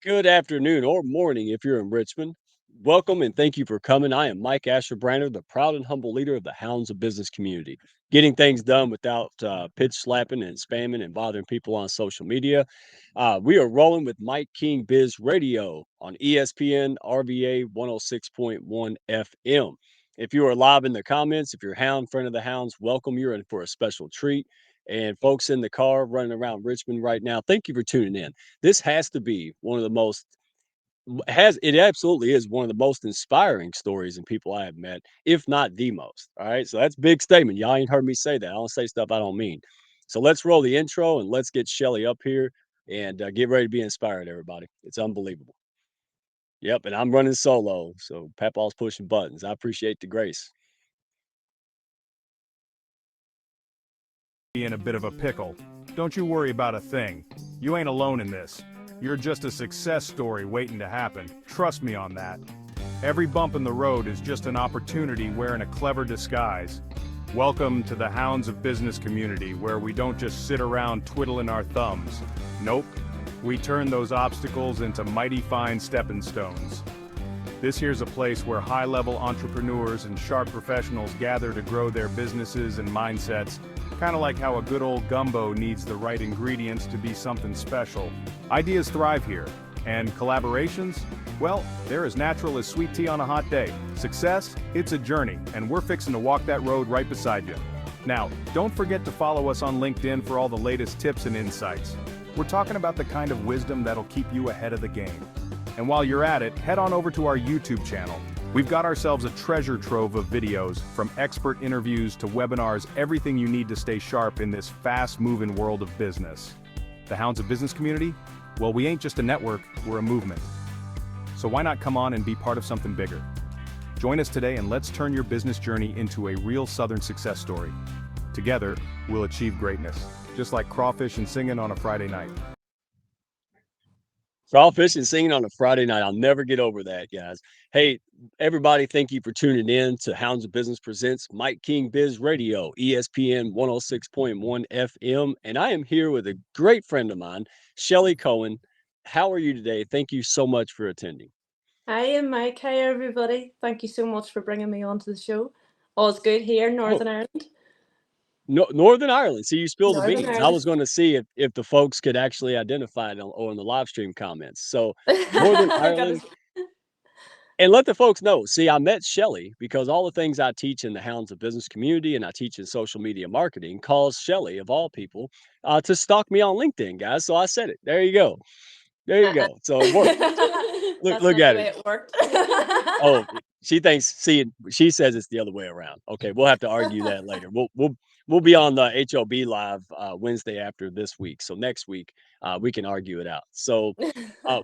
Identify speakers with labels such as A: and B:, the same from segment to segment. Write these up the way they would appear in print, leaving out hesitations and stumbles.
A: Good afternoon or morning if you're in Richmond. Welcome and thank you for coming. I am Mike Asher-Brander, the proud and humble leader of the Hounds of Business community, getting things done without pitch slapping and spamming and bothering people on social media. We are rolling with Mike King Biz Radio on ESPN RVA 106.1 FM. If you are live in the comments, if you're a Hound, friend of the Hounds, welcome. You're in for a special treat. And folks in the car running around Richmond right now, thank you for tuning in. This has to be one of the most has it absolutely is one of the most inspiring stories and people I have met, if not the most. All right. So that's a big statement. Y'all ain't heard me say that. I don't say stuff I don't mean. So let's roll the intro and let's get Shelley up here and get ready to be inspired, everybody. It's unbelievable. Yep. And I'm running solo. So Papaw's pushing buttons. I appreciate the grace.
B: In a bit of a pickle. Don't you worry about a thing. You ain't alone in this. You're just a success story waiting to happen. Trust me on that. Every bump in the road is just an opportunity wearing a clever disguise. Welcome to the Hounds of Business community, where we don't just sit around twiddling our thumbs. Nope. We turn those obstacles into mighty fine stepping stones. This here's a place where high-level entrepreneurs and sharp professionals gather to grow their businesses and mindsets, kind of like how a good old gumbo needs the right ingredients to be something special. Ideas thrive here, and collaborations? Well, they're as natural as sweet tea on a hot day. Success? It's a journey, and we're fixing to walk that road right beside you. Now, don't forget to follow us on LinkedIn for all the latest tips and insights. We're talking about the kind of wisdom that'll keep you ahead of the game. And while you're at it, head on over to our YouTube channel. We've got ourselves a treasure trove of videos, from expert interviews to webinars, everything you need to stay sharp in this fast-moving world of business. The Hounds of Business community? Well, we ain't just a network, we're a movement. So why not come on and be part of something bigger? Join us today and let's turn your business journey into a real Southern success story. Together, we'll achieve greatness, just like crawfish and singing on a Friday night.
A: Crawfish and singing on a Friday night. I'll never get over that, guys. Hey, everybody, thank you for tuning in to Hounds of Business Presents Mike King Biz Radio, ESPN 106.1 FM. And I am here with a great friend of mine, Shelley Cowan. How are you today? Thank you so much for attending.
C: Hi, I'm Mike. Hi, everybody. Thank you so much for bringing me onto the show. All's good here in Northern Ireland.
A: No, Northern Ireland. See, you spilled the
C: Northern
A: beans. I
C: Ireland.
A: was going to see if the folks could actually identify it on the live stream comments. So Northern Ireland. And let the folks know. See, I met Shelley because all the things I teach in the Hounds of Business community and I teach in social media marketing caused Shelley, of all people, to stalk me on LinkedIn, guys. So I said it. There you go. There you go. So it worked. Look,
C: That's
A: look
C: not
A: at
C: the way
A: it.
C: it worked.
A: Oh, she thinks. See, she says it's the other way around. Okay, we'll have to argue that later. We'll be on the HOB live Wednesday after this week. So next week we can argue it out. So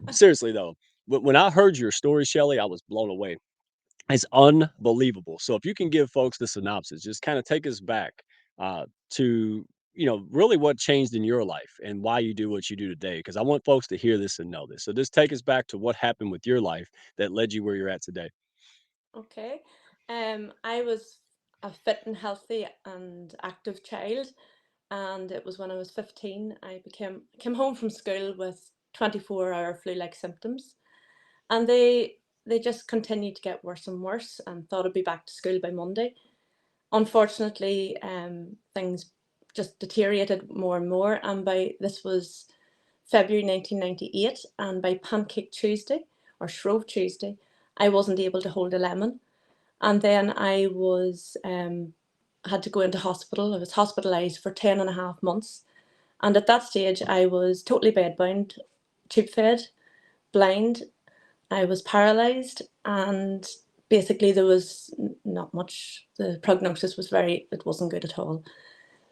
A: seriously though, when I heard your story, Shelley, I was blown away. It's unbelievable. So if you can give folks the synopsis, just kind of take us back to really what changed in your life and why you do what you do today. Because I want folks to hear this and know this. So just take us back to what happened with your life that led you where you're at today.
C: Okay. I was a fit and healthy and active child, and it was when I was 15 I came home from school with 24-hour flu-like symptoms, and they just continued to get worse and worse, and thought I'd be back to school by Monday. Unfortunately, things just deteriorated more and more, and by this was February 1998, and by Pancake Tuesday or Shrove Tuesday, I wasn't able to hold a lemon, and then I was had to go into hospital. I was hospitalised for 10.5 months, and at that stage I was totally bedbound, tube fed, blind. I was paralysed, and basically there was not much. The prognosis was it wasn't good at all.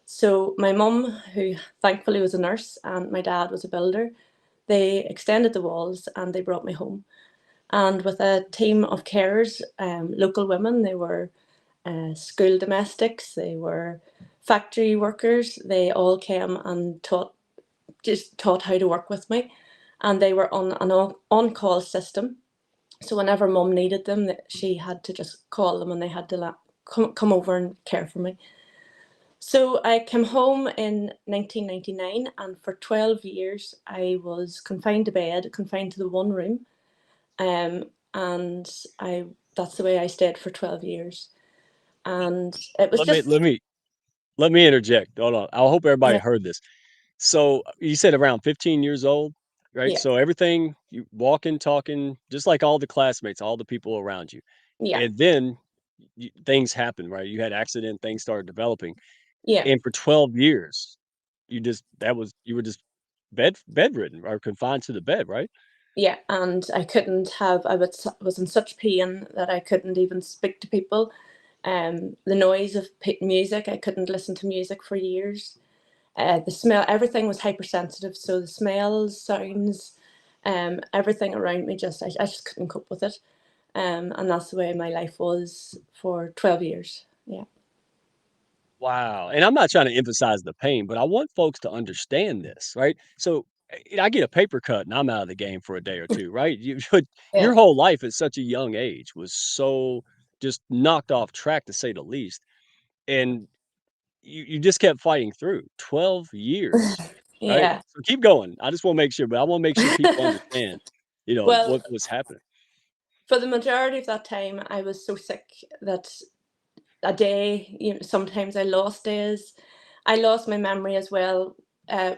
C: So my mum, who thankfully was a nurse, and my dad was a builder, they extended the walls and they brought me home. And with a team of carers, local women, they were school domestics, they were factory workers, they all came and taught how to work with me. And they were on an on-call system. So whenever mum needed them, she had to just call them and they had to come over and care for me. So I came home in 1999, and for 12 years I was confined to bed, confined to the one room. And I that's the way I stayed for 12 years. And it was
A: Let me
C: just,
A: let me let me interject. Hold on. I hope everybody
C: yeah,
A: heard this. So you said around 15 years old, right?
C: yeah,
A: So everything you walking, talking, just like all the classmates, all the people around you.
C: yeah,
A: And then things happened, right? You had accident, things started developing.
C: yeah,
A: And for 12 years, you were just bedridden or confined to the bed, right?
C: yeah. And I couldn't have, was in such pain that I couldn't even speak to people. The noise of music, I couldn't listen to music for years. The smell, everything was hypersensitive. So the smells, sounds, everything around me, I just couldn't cope with it. And that's the way my life was for 12 years. Yeah.
A: Wow, and I'm not trying to emphasize the pain, but I want folks to understand this, right? So, I get a paper cut and I'm out of the game for a day or 2, right? You your
C: Yeah.
A: whole life at such a young age was so just knocked off track to say the least, and you just kept fighting through 12 years, right?
C: Yeah.
A: So keep going. I just wanna make sure, but I wanna make sure people understand,
C: Well,
A: what was happening.
C: for the majority of that time, I was so sick that a day, sometimes I lost days. I lost my memory as well. Uh,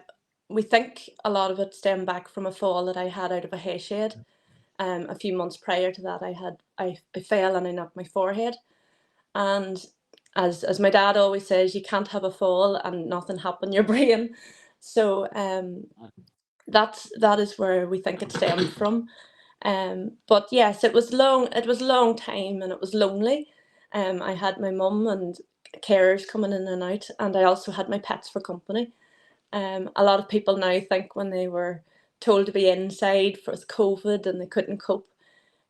C: we think a lot of it stemmed back from a fall that I had out of a hay shed. A few months prior to that, I fell and I knocked my forehead. And as my dad always says, you can't have a fall and nothing happen in your brain. So that is where we think it stemmed from. But yes, it was a long time and it was lonely. I had my mum and carers coming in and out, and I also had my pets for company. A lot of people now think when they were told to be inside for COVID and they couldn't cope.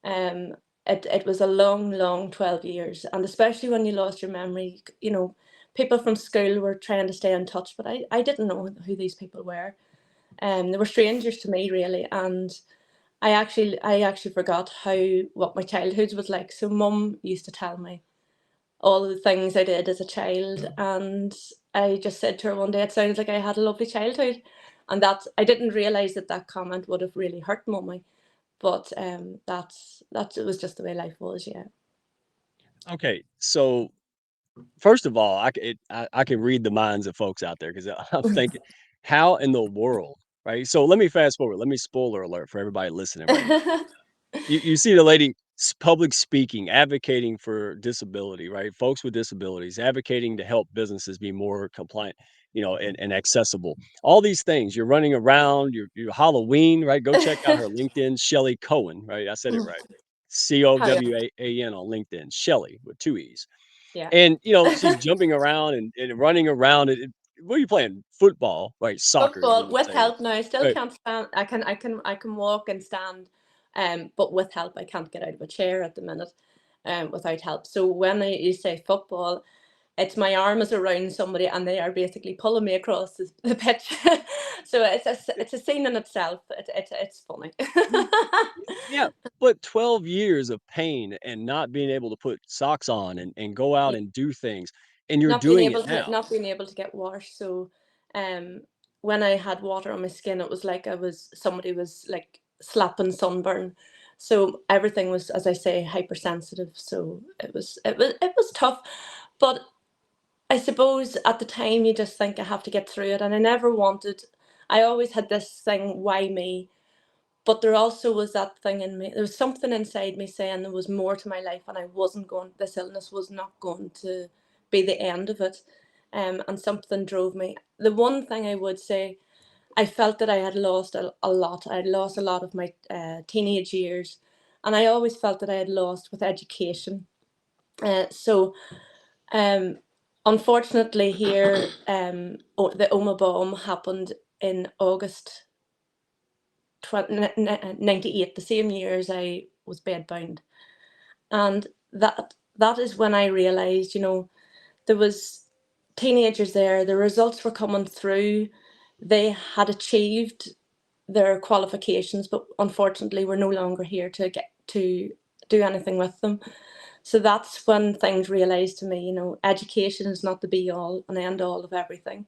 C: Um, it was a long 12 years, and especially when you lost your memory, people from school were trying to stay in touch, but I didn't know who these people were. They were strangers to me, really, and I actually forgot what my childhood was like. So mum used to tell me all the things I did as a child, and I just said to her one day, "It sounds like I had a lovely childhood," and I didn't realize that comment would have really hurt mummy, but that's it was just the way life was, yeah.
A: Okay, so first of all, I can read the minds of folks out there because I'm thinking, how in the world, right? So let me fast forward. Let me spoiler alert for everybody listening right now. You see the lady public speaking, advocating for disability, right? Folks with disabilities, advocating to help businesses be more compliant, and accessible. All these things. You're running around. You're Halloween, right? Go check out her LinkedIn, Shelley Cowan, right? I said it right.
C: Oh yeah,
A: Cowan on LinkedIn, Shelley with two E's.
C: yeah.
A: And, she's jumping around and running around what are you playing? Football, right? Soccer is what
C: Football
A: I'm
C: with
A: saying.
C: help now. I still
A: Right.
C: can't stand. I can walk and stand, but with help, I can't get out of a chair at the minute, without help. So when you say football, it's my arm is around somebody and they are basically pulling me across the pitch. So it's a scene in itself. It's funny.
A: Yeah, but 12 years of pain and not being able to put socks on and go out
C: Yeah,
A: and do things, and you're
C: not being
A: doing it
C: able to
A: now.
C: get washed. So, um, when I had water on my skin, it was like somebody was like slapping sunburn. So everything was, as I say, hypersensitive. So it was tough, but I suppose at the time you just think I have to get through it, and I never wanted. I always had this thing, why me? But there also was that thing in me. There was something inside me saying there was more to my life, and I wasn't going. This illness was not going to be the end of it. And something drove me. The one thing I would say, I felt that I had lost a lot. I had lost a lot of my teenage years, and I always felt that I had lost with education. So um, unfortunately, here, the Oma bomb happened in August 98, the same year as I was bedbound. And that is when I realised, there was teenagers there, the results were coming through, they had achieved their qualifications, but unfortunately were no longer here to get to do anything with them. So that's when things realised to me, education is not the be all and end all of everything.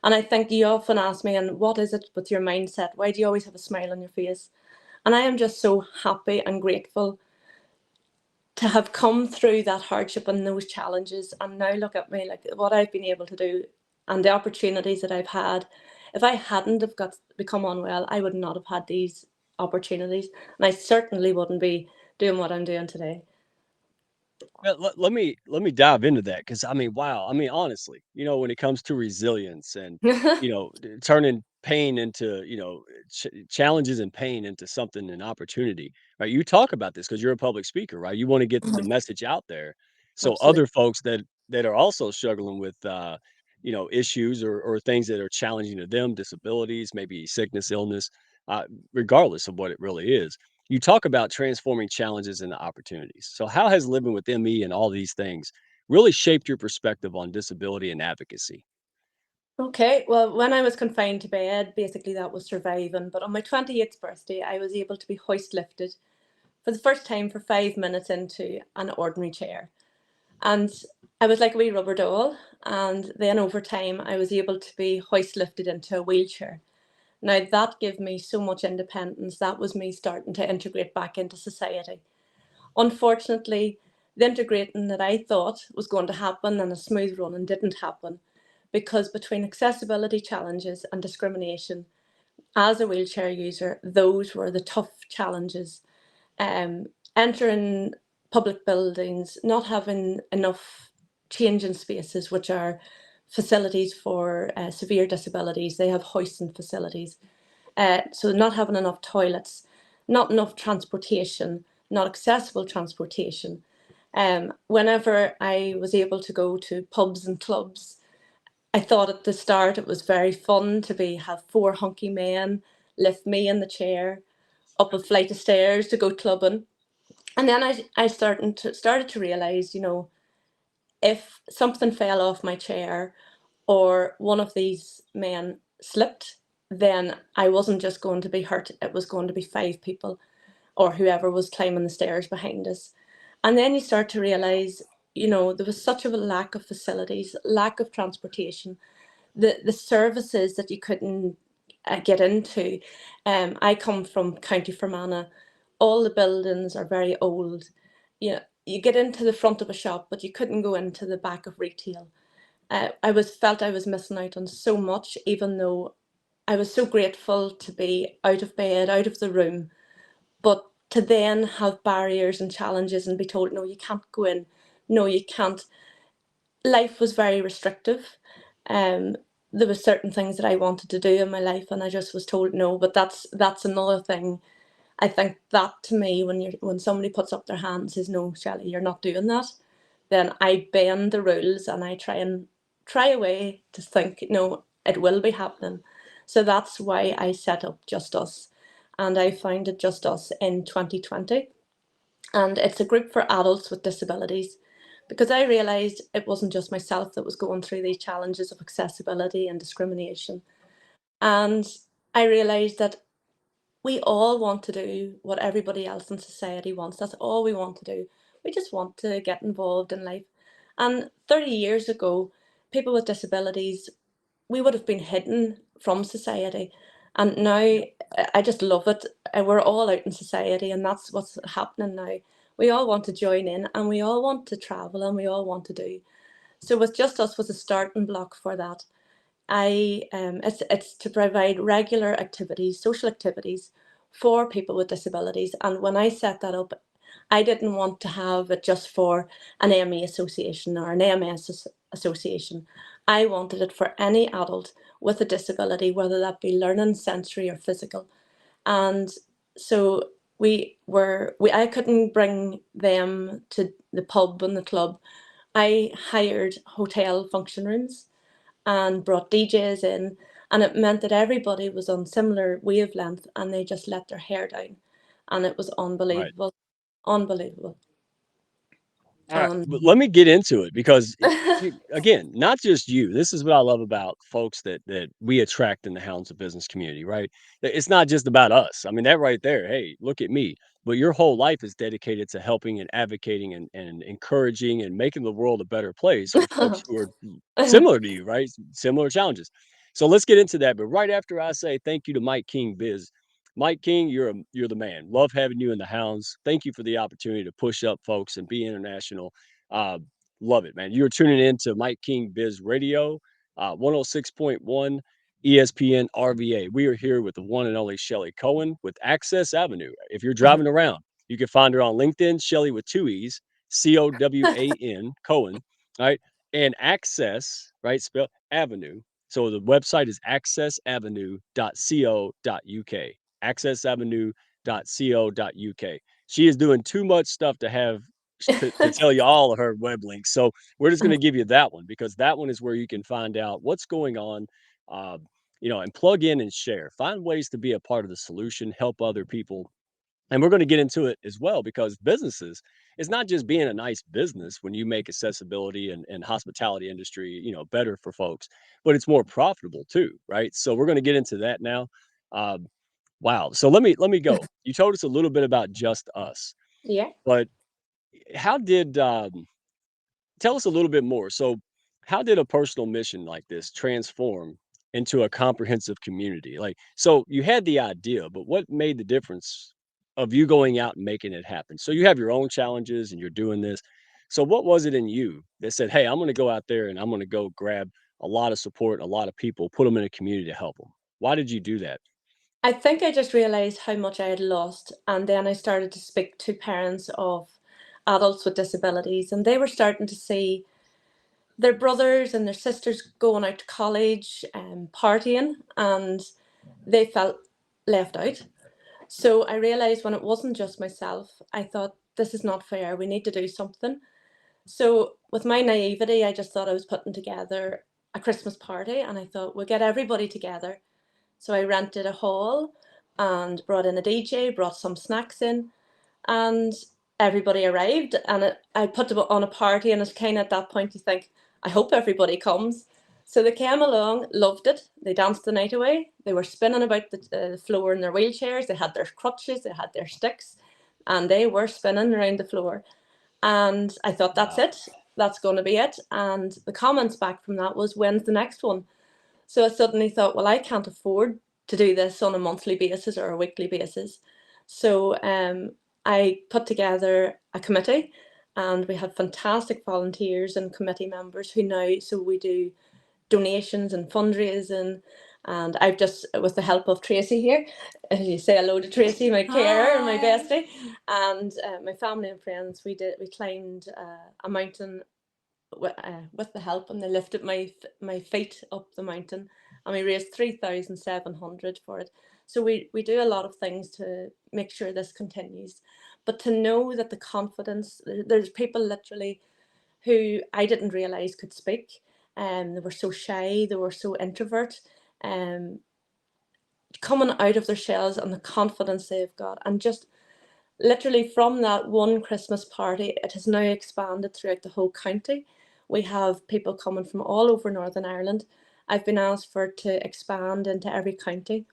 C: And I think you often ask me, and what is it with your mindset? Why do you always have a smile on your face? And I am just so happy and grateful to have come through that hardship and those challenges, and now look at me, like what I've been able to do and the opportunities that I've had. If I hadn't have become unwell, I would not have had these opportunities, and I certainly wouldn't be doing what I'm doing today.
A: Well, let me dive into that because I mean, wow. I mean, honestly, when it comes to resilience and turning pain into challenges and pain into something an opportunity, right? You talk about this because you're a public speaker, right? You want to get the message out there so
C: Absolutely.
A: other folks that are also struggling with issues or things that are challenging to them, disabilities, maybe sickness, illness, uh, regardless of what it really is. You talk about transforming challenges into opportunities. So, how has living with ME and all these things really shaped your perspective on disability and advocacy?
C: Okay, well, when I was confined to bed, basically that was surviving. But on my 28th birthday, I was able to be hoist lifted for the first time for 5 minutes into an ordinary chair. And I was like a wee rubber doll. And then over time, I was able to be hoist lifted into a wheelchair. Now, that gave me so much independence. That was me starting to integrate back into society. Unfortunately, the integrating that I thought was going to happen and a smooth running didn't happen, because between accessibility challenges and discrimination, as a wheelchair user, those were the tough challenges. Um, Entering public buildings, not having enough changing spaces, which are facilities for severe disabilities. They have hoisting facilities. So not having enough toilets, not enough transportation, not accessible transportation. Whenever I was able to go to pubs and clubs, I thought at the start it was very fun to have four hunky men lift me in the chair up a flight of stairs to go clubbing. And then I started to realize, if something fell off my chair or one of these men slipped, then I wasn't just going to be hurt, it was going to be five people or whoever was climbing the stairs behind us. And then you start to realize, there was such a lack of facilities, lack of transportation, the services that you couldn't get into. I come from County Fermanagh. All the buildings are very old. You get into the front of a shop, but you couldn't go into the back of retail. Felt I was missing out on so much, even though I was so grateful to be out of bed, out of the room, but to then have barriers and challenges and be told, no, you can't go in, no, you can't. Life was very restrictive. Um, there were certain things that I wanted to do in my life, and I just was told no. But that's another thing. I think that to me, when somebody puts up their hand and says, no, Shelley, you're not doing that, then I bend the rules and I try a way to think, no, it will be happening. So that's why I set up Just Us, and I founded Just Us in 2020. And it's a group for adults with disabilities, because I realised it wasn't just myself that was going through these challenges of accessibility and discrimination. And I realised that we all want to do what everybody else in society wants. That's all we want to do. We just want to get involved in life. And 30 years ago, people with disabilities, we would have been hidden from society. And now I just love it. We're all out in society, and that's what's happening now. We all want to join in, and we all want to travel, and we all want to do. So with Just Us was a starting block for that. It's to provide regular activities, social activities for people with disabilities. And when I set that up, I didn't want to have it just for an ME association or an MS association. I wanted it for any adult with a disability, whether that be learning, sensory, or physical. And so I couldn't bring them to the pub and the club. I hired hotel function rooms and brought DJs in, and it meant that everybody was on similar wavelength and they just let their hair down, and it was
A: Right.
C: unbelievable, unbelievable.
A: All right,
C: And
A: but let me get into it because again, not just you. This is what I love about folks that we attract in the Hounds of Business community, right? It's not just about us. I mean, that right there. Hey, look at me. But your whole life is dedicated to helping and advocating and encouraging and making the world a better place for folks who are similar to you, right? Similar challenges. So let's get into that. But right after I say thank you to Mike King Biz, Mike King, you're the man. Love having you in the Hounds. Thank you for the opportunity to push up folks and be international. Uh, Love it, man. You're tuning in to Mike King Biz Radio, 106.1 ESPN RVA. We are here with the one and only Shelley Cowan with Access Avenue. If you're driving around, you can find her on LinkedIn, Shelley with two E's, Cowan, Cohen, right? And Access, right? Spell Avenue. So the website is accessavenue.co.uk. Accessavenue.co.uk. She is doing too much stuff to have to tell you all of her web links. So we're just going to give you that one because that one is where you can find out what's going on, uh, and plug in and share. Find ways to be a part of the solution, help other people. And we're going to get into it as well because businesses, it's not just being a nice business when you make accessibility and hospitality industry, better for folks, but it's more profitable too, right? So we're going to get into that now. Um, wow. So let me go. You told us a little bit about just us,
C: yeah.
A: but how did tell us a little bit more. So, how did a personal mission like this transform into a comprehensive community? Like, so you had the idea, but what made the difference of you going out and making it happen? So you have your own challenges and you're doing this. So what was it in you that said, "Hey, I'm going to go out there and I'm going to go grab a lot of support, a lot of people, put them in a community to help them"? Why did you do that?
C: I think I just realized how much I had lost. And then I started to speak to parents of adults with disabilities, and they were starting to see their brothers and their sisters going out to college and partying, and they felt left out. So I realized when it wasn't just myself, I thought, this is not fair. We need to do something. So, with my naivety, I just thought I was putting together a Christmas party, and I thought we'll get everybody together. So, I rented a hall and brought in a DJ, brought some snacks in, and everybody arrived. And I put them on a party, and it's kind of at that point you think, I hope everybody comes. So, they came along, loved it. They danced the night away. They were spinning about the floor in their wheelchairs. They had their crutches, they had their sticks, and they were spinning around the floor. And I thought, that's
A: Wow.
C: it. That's going to be it. And the comments back from that was, when's the next one? So I suddenly thought, well, I can't afford to do this on a monthly basis or a weekly basis. So I put together a committee, and we had fantastic volunteers and committee members who now, so we do donations and fundraising. And I've just, with the help of Tracy here, as you say hello to Tracy, my carer and my bestie, and my family and friends, we climbed a mountain with the help, and they lifted my feet up the mountain, and we raised 3,700 for it. So we do a lot of things to make sure this continues, but to know that the confidence, there's people literally who I didn't realize could speak, and they were so shy, they were so introvert, um, coming out of their shells, and the confidence they've got, and just literally from that one Christmas party, it has now expanded throughout the whole county. We have people coming from all over Northern Ireland. I've been asked for it to expand into every county,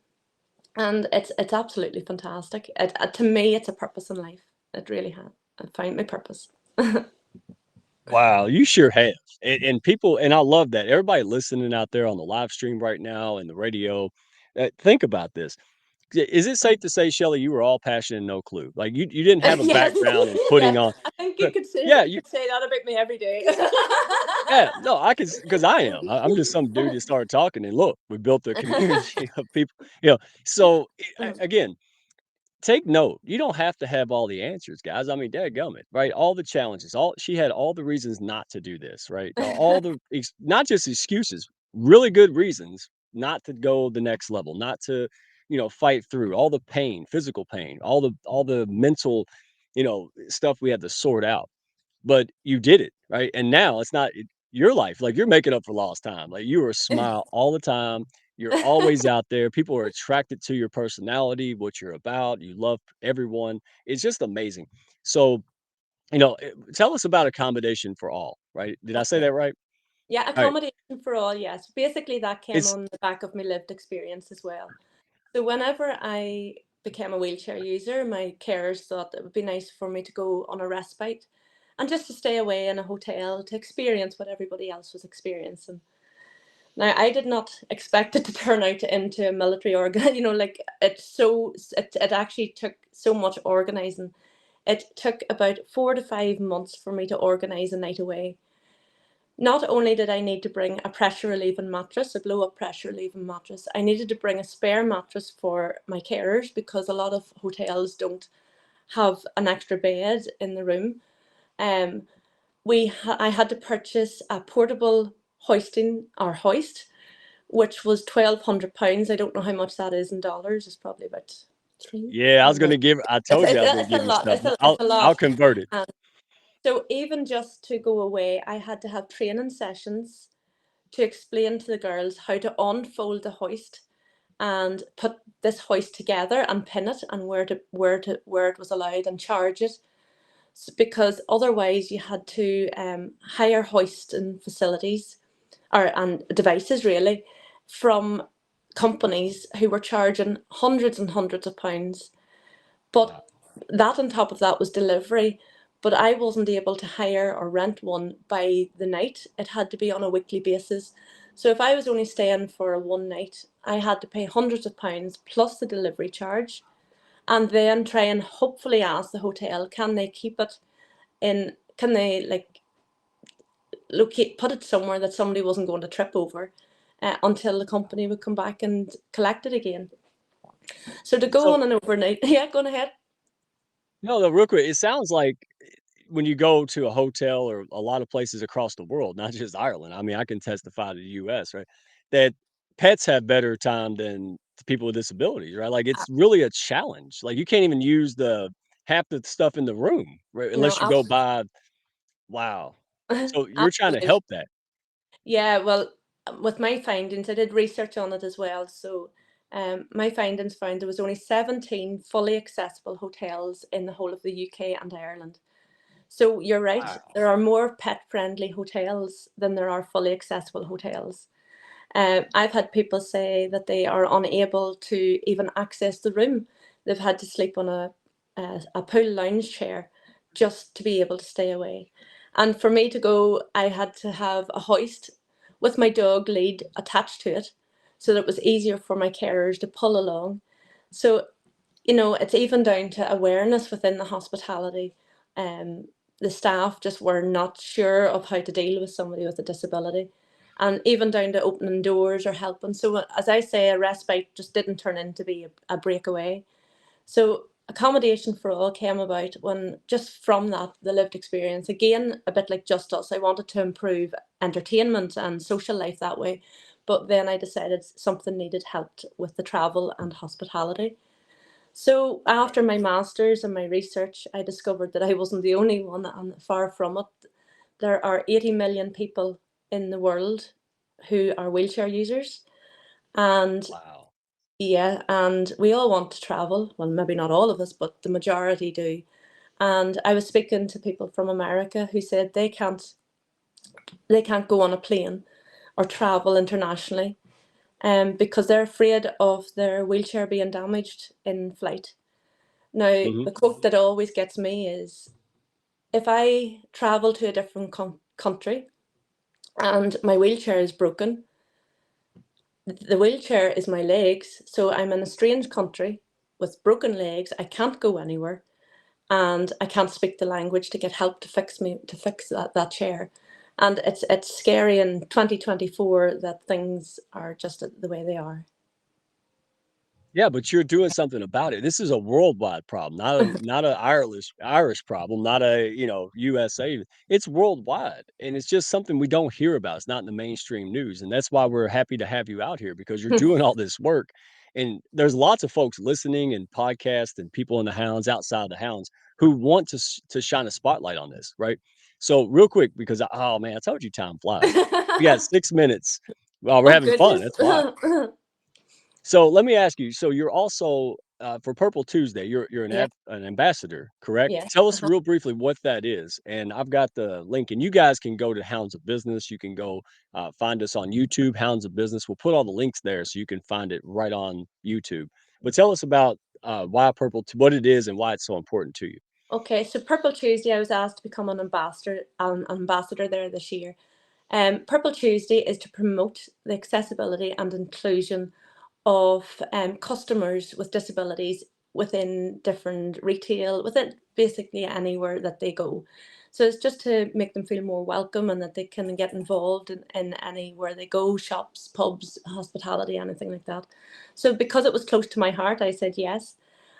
C: and it's absolutely fantastic. To me, it's a purpose in life. It really has. I found my purpose.
A: Wow, you sure have. And people, and I love that. Everybody listening out there on the live stream right now and the radio, think about this. Is it safe to say, Shelley, you were all passion and no clue? Like you didn't have a
C: Yes,
A: background in
C: yeah.
A: putting on.
C: I think you
A: But
C: could say
A: yeah, you
C: that about me every day.
A: yeah, no, I can because I am. I'm just some dude that started talking, and look, we built a community of people. You know, so again, take note. You don't have to have all the answers, guys. I mean, dadgummit, right? All the challenges, all she had all the reasons not to do this, right? All the not just excuses, really good reasons not to go the next level, not to, fight through all the pain, physical pain, all the mental, stuff we had to sort out. But you did it, right? And now it's not your life. Like you're making up for lost time. Like you are a smile all the time. You're always out there. People are attracted to your personality, what you're about. You love everyone. It's just amazing. So Tell us about accommodation for all, right? Did I say
C: Okay.
A: that right?
C: Yeah,
A: All right.
C: accommodation for all, yes. Basically, that came
A: It's
C: on the back of my lived experience as well. So whenever I became a wheelchair user, my carers thought it would be nice for me to go on a respite and just to stay away in a hotel to experience what everybody else was experiencing. Now, I did not expect it to turn out into a military organ, like it actually took so much organizing. It took about 4 to 5 months for me to organize a night away. Not only did I need to bring a pressure relieving mattress, a blow up pressure relieving mattress, I needed to bring a spare mattress for my carers because a lot of hotels don't have an extra bed in the room. Um, I had to purchase a portable hoist, which was £1,200. I don't know how much that is in dollars. It's probably about three
A: Yeah, I was
C: hundred.
A: gonna give. I told you I was gonna
C: It's a
A: give you
C: lot.
A: stuff.
C: It's
A: I'll
C: a
A: I'll
C: lot.
A: convert it.
C: Um, so even just to go away, I had to have training sessions to explain to the girls how to unfold the hoist and put this hoist together and pin it and where it was allowed and charge it. Because otherwise you had to hire hoisting facilities and devices really from companies who were charging hundreds and hundreds of pounds. But
A: Wow.
C: that on top of that was delivery. But I wasn't able to hire or rent one by the night. It had to be on a weekly basis. So if I was only staying for one night, I had to pay hundreds of pounds plus the delivery charge, and then try and hopefully ask the hotel, can they keep it can they like put it somewhere that somebody wasn't going to trip over until the company would come back and collect it again. So to go
A: So
C: on an overnight, yeah, go on ahead.
A: no, real quick. It sounds like when you go to a hotel or a lot of places across the world, not just Ireland. I mean, I can testify to the U.S. Right, that pets have better time than the people with disabilities. Right, like it's really a challenge. Like you can't even use the half the stuff in the room, right,
C: No,
A: unless you go by. Wow. So you're trying to
C: absolutely.
A: help that.
C: Yeah, well, with my findings, I did research on it as well. So, my findings found there was only 17 fully accessible hotels in the whole of the UK and Ireland. So you're right,
A: Wow.
C: there are more pet-friendly hotels than there are fully accessible hotels. I've had people say that they are unable to even access the room. They've had to sleep on a pool lounge chair just to be able to stay away. And for me to go, I had to have a hoist with my dog lead attached to it so that it was easier for my carers to pull along. So, it's even down to awareness within the hospitality. Um, the staff just were not sure of how to deal with somebody with a disability, and even down to opening doors or helping. So, as I say, a respite just didn't turn into be a breakaway. So, accommodation for all came about when just from that, the lived experience, again, a bit like Just Us, I wanted to improve entertainment and social life that way. But then I decided something needed help with the travel and hospitality. So
A: Right.
C: after my master's and my research, I discovered that I wasn't the only one, and far from it. There are 80 million people in the world who are wheelchair users. And
A: Wow.
C: yeah, and we all want to travel. Well, maybe not all of us, but the majority do. And I was speaking to people from America who said they can't go on a plane or travel internationally because they're afraid of their wheelchair being damaged in flight. Now,
A: Mhm.
C: the quote that always gets me is, if I travel to a different country and my wheelchair is broken, the wheelchair is my legs. So I'm in a strange country with broken legs. I can't go anywhere and I can't speak the language to get help to fix that chair. And it's scary in 2024 that things are just the way they are.
A: Yeah, but you're doing something about it. This is a worldwide problem, not a Irish problem, not a, USA. It's worldwide, and it's just something we don't hear about. It's not in the mainstream news, and that's why we're happy to have you out here because you're doing all this work. And there's lots of folks listening and podcasts and people in the Hounds, outside the Hounds, who want to shine a spotlight on this, right? So real quick, because oh man, I told you time flies. We got 6 minutes. Well, we're
C: Oh
A: having fun.
C: goodness.
A: That's why. So let me ask you, so you're also for Purple Tuesday, you're
C: Yeah,
A: an ambassador, correct?
C: yes.
A: Tell us
C: Uh-huh.
A: real briefly what that is, and I've got the link, and you guys can go to Hounds of Business. You can go find us on YouTube, Hounds of Business. We'll put all the links there so you can find it right on YouTube. But tell us about why what it is and why it's so important to you.
C: Okay, so Purple Tuesday, I was asked to become an ambassador there this year. Purple Tuesday is to promote the accessibility and inclusion of customers with disabilities within different retail, within basically anywhere that they go. So it's just to make them feel more welcome and that they can get involved in anywhere they go, shops, pubs, hospitality, anything like that. So because it was close to my heart, I said yes.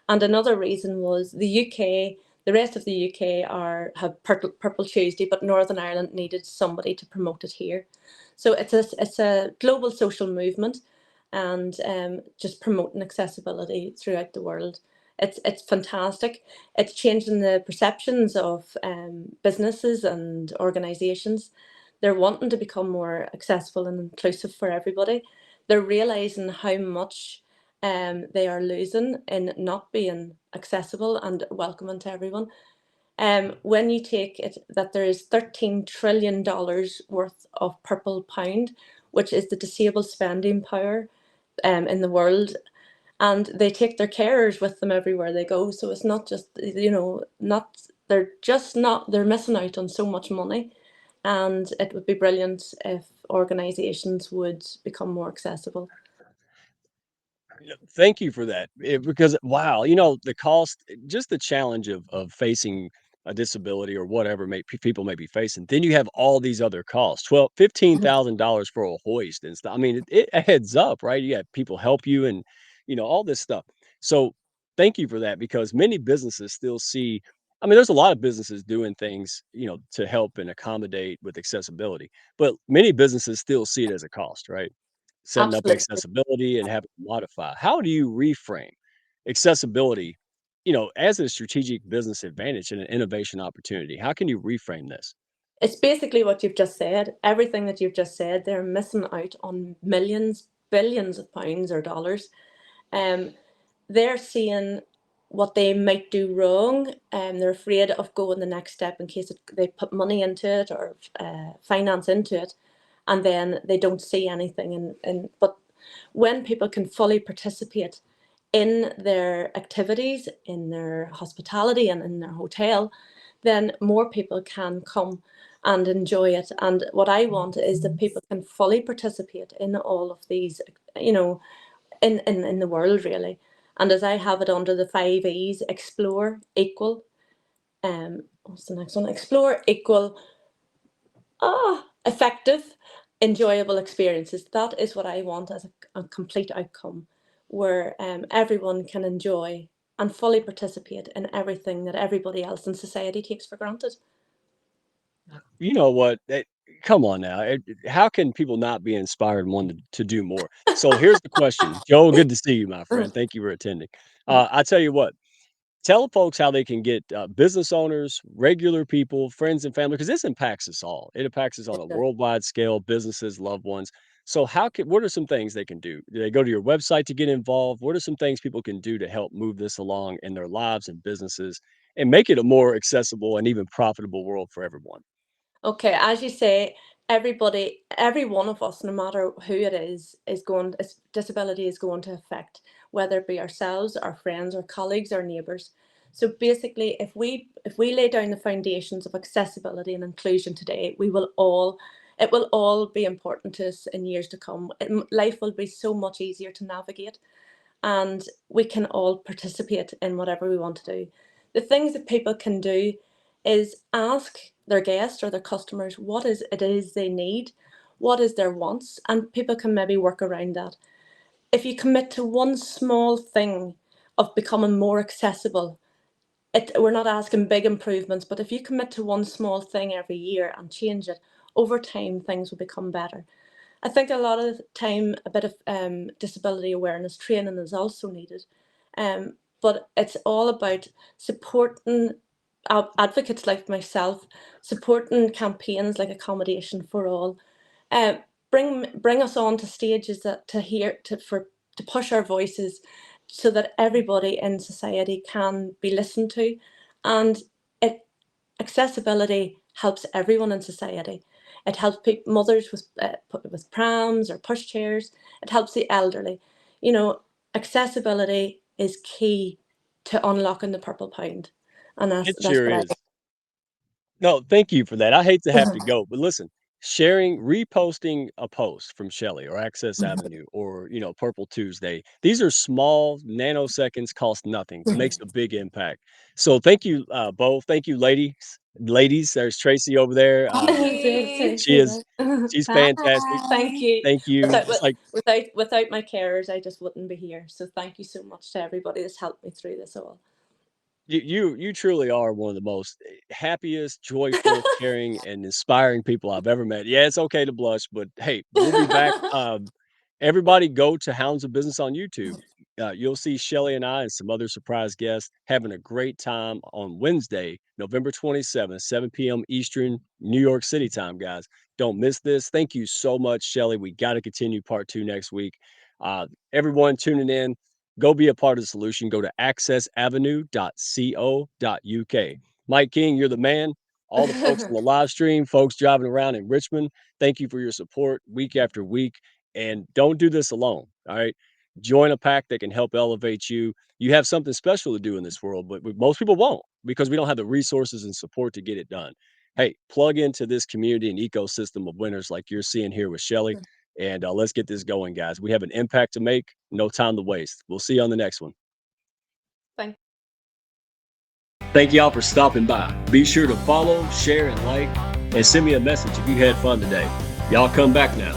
C: And another reason was the UK, the rest of the UK have Purple Tuesday, but Northern Ireland needed somebody to promote it here. So it's a global social movement, and just promoting accessibility throughout the world. It's fantastic. It's changing the perceptions of businesses and organisations. They're wanting to become more accessible and inclusive for everybody. They're realising how much they are losing in not being accessible and welcoming to everyone. When you take it that there is $13 trillion worth of purple pound, which is the disabled spending power in the world, and they take their carers with them everywhere they go. So it's not just, not they're just not they're missing out on so much money, and it would be brilliant if organisations would become more accessible.
A: Thank you for that. Because wow, the cost, just the challenge of facing a disability or whatever people may be facing. Then you have all these other costs. 12, $15,000 for a hoist and stuff. I mean, it adds up, right? You have people help you and all this stuff. So thank you for that because many businesses still see. I mean, there's a lot of businesses doing things, to help and accommodate with accessibility, but many businesses still see it as a cost, right? Setting up
C: Absolutely.
A: accessibility and having to modify. How do you reframe accessibility, as a strategic business advantage and an innovation opportunity? How can you reframe this?
C: It's basically what you've just said. Everything that you've just said, they're missing out on millions, billions of pounds or dollars. Um, they're seeing what they might do wrong, and they're afraid of going the next step in case they put money into it or finance into it, and then they don't see anything. But when people can fully participate in their activities, in their hospitality, and in their hotel, then more people can come and enjoy it. And what I want is that people can fully participate in all of these, you know, in the world really. And as I have it under the 5 E's: explore, equal, what's the next one? Explore, equal, effective, enjoyable experiences. That is what I want as a complete outcome, where everyone can enjoy and fully participate in everything that everybody else in society takes for granted.
A: You know what? Come on now. How can people not be inspired and want to do more? So here's the question. Joel, good to see you, my friend. Thank you for attending. I tell you what, tell folks how they can get business owners, regular people, friends and family, because this impacts us all. It impacts us on a worldwide scale, businesses, loved ones. So what are some things they can do? Do they go to your website to get involved? What are some things people can do to help move this along in their lives and businesses and make it a more accessible and even profitable world for everyone?
C: Okay, as you say, everybody, every one of us, no matter who it is disability is going to affect, whether it be ourselves, our friends, our colleagues, our neighbours. So basically, if we lay down the foundations of accessibility and inclusion today, it will all be important to us in years to come. Life will be so much easier to navigate, and we can all participate in whatever we want to do. The things that people can do is ask their guests or their customers what is it is they need, what is their wants, and people can maybe work around that. If you commit to one small thing of becoming more accessible, we're not asking big improvements, but if you commit to one small thing every year and change it, over time things will become better. I think a lot of the time a bit of disability awareness training is also needed, but it's all about supporting advocates like myself, supporting campaigns like Accommodation for All. Um, bring us on to stages that to hear to push our voices so that everybody in society can be listened to. And accessibility helps everyone in society. It helps mothers with prams or pushchairs. It helps the elderly. You know, accessibility is key to unlocking the purple pound, and
A: It
C: that's
A: sure
C: what
A: is. No, thank you for that. I hate to have to go, but listen, reposting a post from Shelley or Access Avenue or, Purple Tuesday. These are small nanoseconds, cost nothing, makes a big impact. So thank you both. Thank you, ladies. Ladies, there's Tracy over there. She is she's fantastic.
C: Thank you.
A: Thank you. Just like
C: Without my carers, I just wouldn't be here. So thank you so much to everybody that's helped me through this all.
A: you truly are one of the most happiest, joyful, caring, and inspiring people I've ever met. Yeah, it's okay to blush, but hey, we'll be back. Everybody go to Hounds of Business on YouTube. You'll see Shelley and I and some other surprise guests having a great time on Wednesday, November 27th, 7 p.m. Eastern, New York City time, guys. Don't miss this. Thank you so much, Shelley. We got to continue part 2 next week. Everyone tuning in, go be a part of the solution. Go to accessavenue.co.uk. Mike King, you're the man. All the folks on the live stream, folks driving around in Richmond, thank you for your support week after week. And don't do this alone. All right. Join a pack that can help elevate you. You have something special to do in this world, but most people won't because we don't have the resources and support to get it done. Hey, plug into this community and ecosystem of winners like you're seeing here with Shelley. And let's get this going, guys. We have an impact to make. No time to waste. We'll see you on the next one. Thank y'all for stopping by. Be sure to follow, share, and like, and send me a message if you had fun today. Y'all come back now.